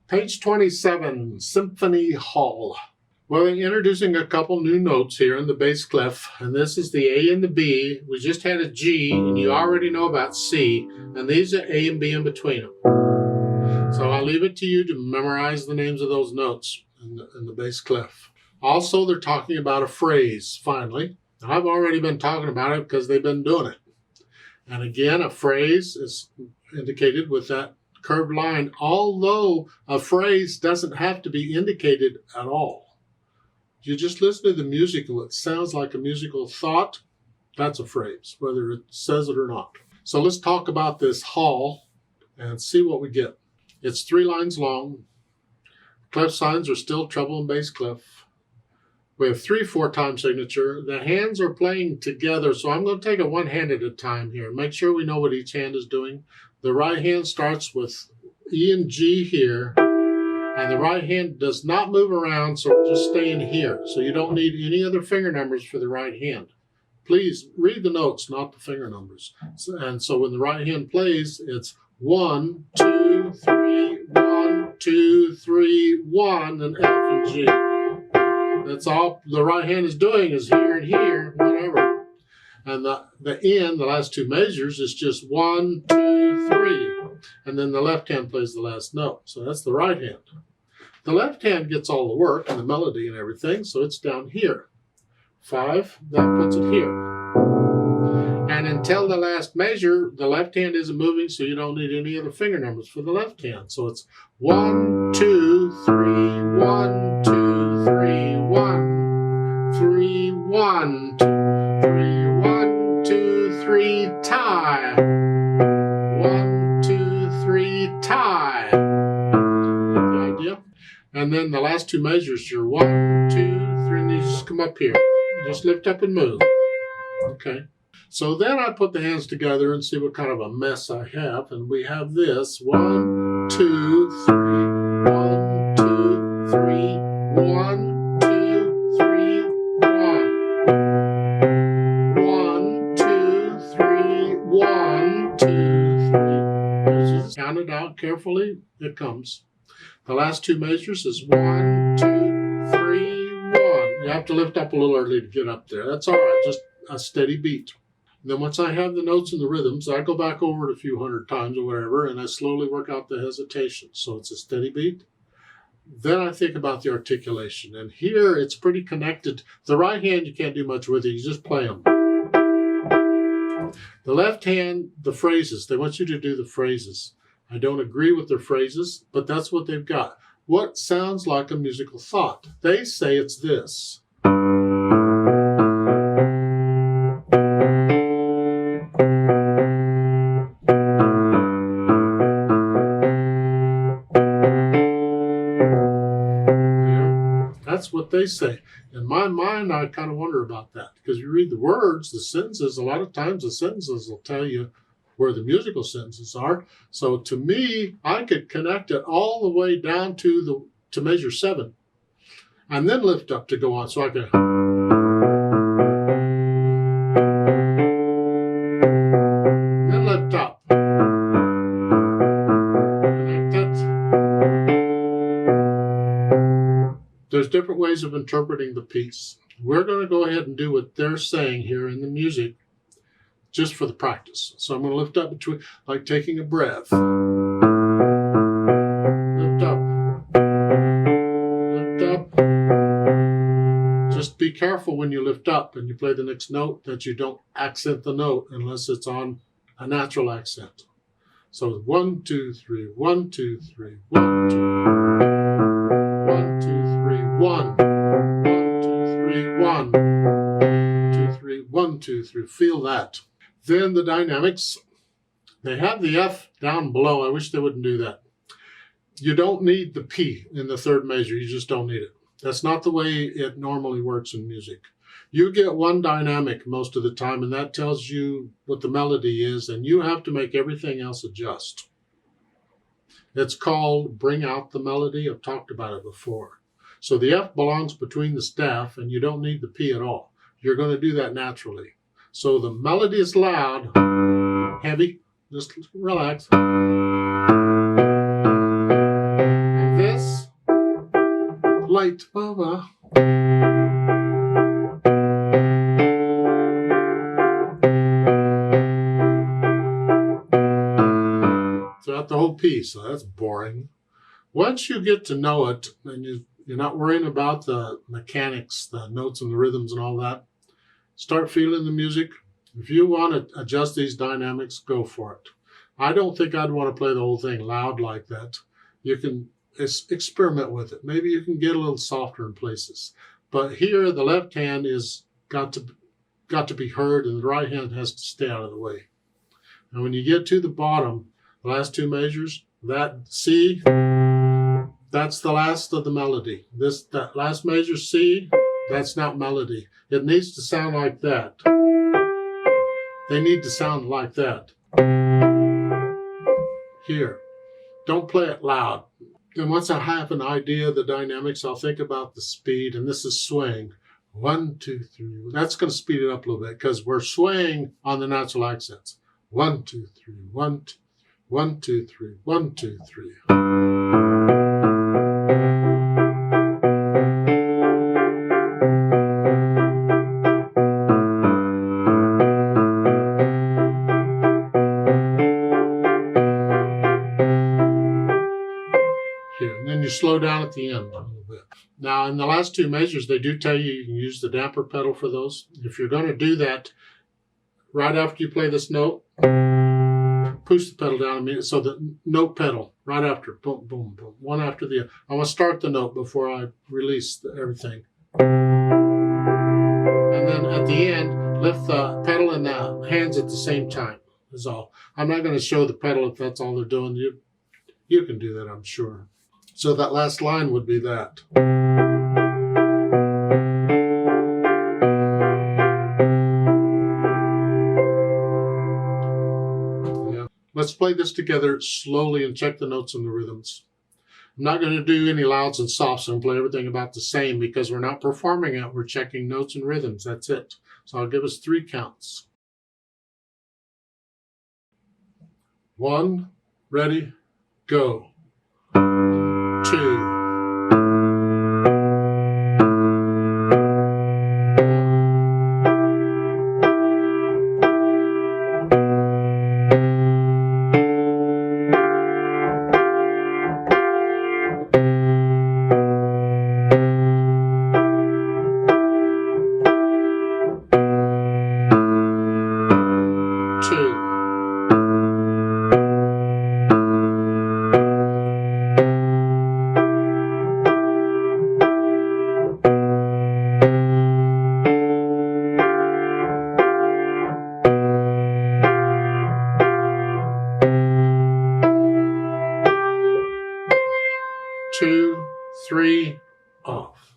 Page 27, Symphony Hall. Well, introducing a couple new notes here in the bass clef, and this is the A and the B. We just had a G, and you already know about C, and these are A and B in between them. So I'll leave it to you to memorize the names of those notes in the bass clef. Also, they're talking about a phrase, finally. I've already been talking about it because they've been doing it. And again, a phrase is indicated with that curved line, although a phrase doesn't have to be indicated at all. You just listen to the music and it sounds like a musical thought, that's a phrase, whether it says it or not. So let's talk about this hall and see what we get. It's 3 lines long. Clef signs are still treble and bass clef. We have 3/4 time signature. The hands are playing together, so I'm going to take it one hand at a time here. Make sure we know what each hand is doing. The right hand starts with E and G here, and the right hand does not move around, so we're just staying here. So you don't need any other finger numbers for the right hand. Please read the notes, not the finger numbers. And so when the right hand plays, it's 1, 2, 3, 1, 2, 3, 1, and F and G. That's all the right hand is doing is here and here, whatever. And the end, the last 2 measures, is just 1, 2, 3. And then the left hand plays the last note. So that's the right hand. The left hand gets all the work and the melody and everything, so it's down here. 5, that puts it here. And until the last measure, the left hand isn't moving, so you don't need any other finger numbers for the left hand. So it's 1, 2, 3, 1, 2, 3, 1, 3, 1, 2, 3, 1, 2, 3, tie. 1, 2, 3, tie. The idea? And then the last 2 measures, you're 1, 2, 3, and you just come up here. Just lift up and move. Okay. So then I put the hands together and see what kind of a mess I have. And we have this 1, 2, 3, 1, 2, 3, 1, 2, 3, 1. 1, 2, 3, 1, 2, 3. Just count it out carefully. It comes. The last 2 measures is 1, 2, 3, 1. You have to lift up a little early to get up there. That's all right. Just a steady beat. Then once I have the notes and the rhythms, I go back over it a few hundred times or whatever, and I slowly work out the hesitation. So it's a steady beat. Then I think about the articulation. And here it's pretty connected. The right hand, you can't do much with it. You just play them. The left hand, the phrases. They want you to do the phrases. I don't agree with their phrases, but that's what they've got. What sounds like a musical thought? They say it's this. That's what they say. In my mind, I kind of wonder about that because you read the words, the sentences, a lot of times the sentences will tell you where the musical sentences are. So to me, I could connect it all the way down to measure 7 and then lift up to go on. So I can then lift up. There's different ways of interpreting the piece. We're going to go ahead and do what they're saying here in the music just for the practice. So I'm going to lift up between, like taking a breath. Lift up. Lift up. Just be careful when you lift up and you play the next note that you don't accent the note unless it's on a natural accent. So 1, 2, 3, 1, 2, 3, 1, 2, 1, 2, 3, 1, 1, 2, 3, 1, 2, 3, 1, 2, 3. Feel that. Then the dynamics. They have the F down below. I wish they wouldn't do that. You don't need the P in the 3rd measure. You just don't need it. That's not the way it normally works in music. You get one dynamic most of the time, and that tells you what the melody is, and you have to make everything else adjust. It's called Bring Out the Melody. I've talked about it before. So the F belongs between the staff, and you don't need the P at all. You're going to do that naturally. So the melody is loud, heavy, just relax. And right. Throughout the whole piece. So that's boring. Once you get to know it, and you're not worrying about the mechanics, the notes and the rhythms and all that, start feeling the music. If you want to adjust these dynamics, go for it. I don't think I'd want to play the whole thing loud like that. You can experiment with it. Maybe you can get a little softer in places. But here, the left hand is got to be heard, and the right hand has to stay out of the way. And when you get to the bottom, the last two measures, that C, that's the last of the melody. That last measure, C, that's not melody. It needs to sound like that. They need to sound like that. Here. Don't play it loud. And once I have an idea of the dynamics, I'll think about the speed, and this is swing. 1, 2, 3. That's going to speed it up a little bit because we're swaying on the natural accents. 1, 2, 3, 1, 2, 1, 2, 3, 1, 2, 3. And then you slow down at the end a little bit. Now, in the last two measures, they do tell you can use the damper pedal for those. If you're going to do that, right after you play this note, push the pedal down a minute. So the note pedal, right after, boom, boom, boom, one after the other. I want to start the note before I release everything. And then at the end, lift the pedal and the hands at the same time, is all. I'm not going to show the pedal if that's all they're doing. You can do that, I'm sure. So that last line would be that. Yeah. Let's play this together slowly and check the notes and the rhythms. I'm not going to do any louds and softs and play everything about the same because we're not performing it. We're checking notes and rhythms. That's it. So I'll give us 3 counts. 1, ready, go. 2. 2. 2, 3, off.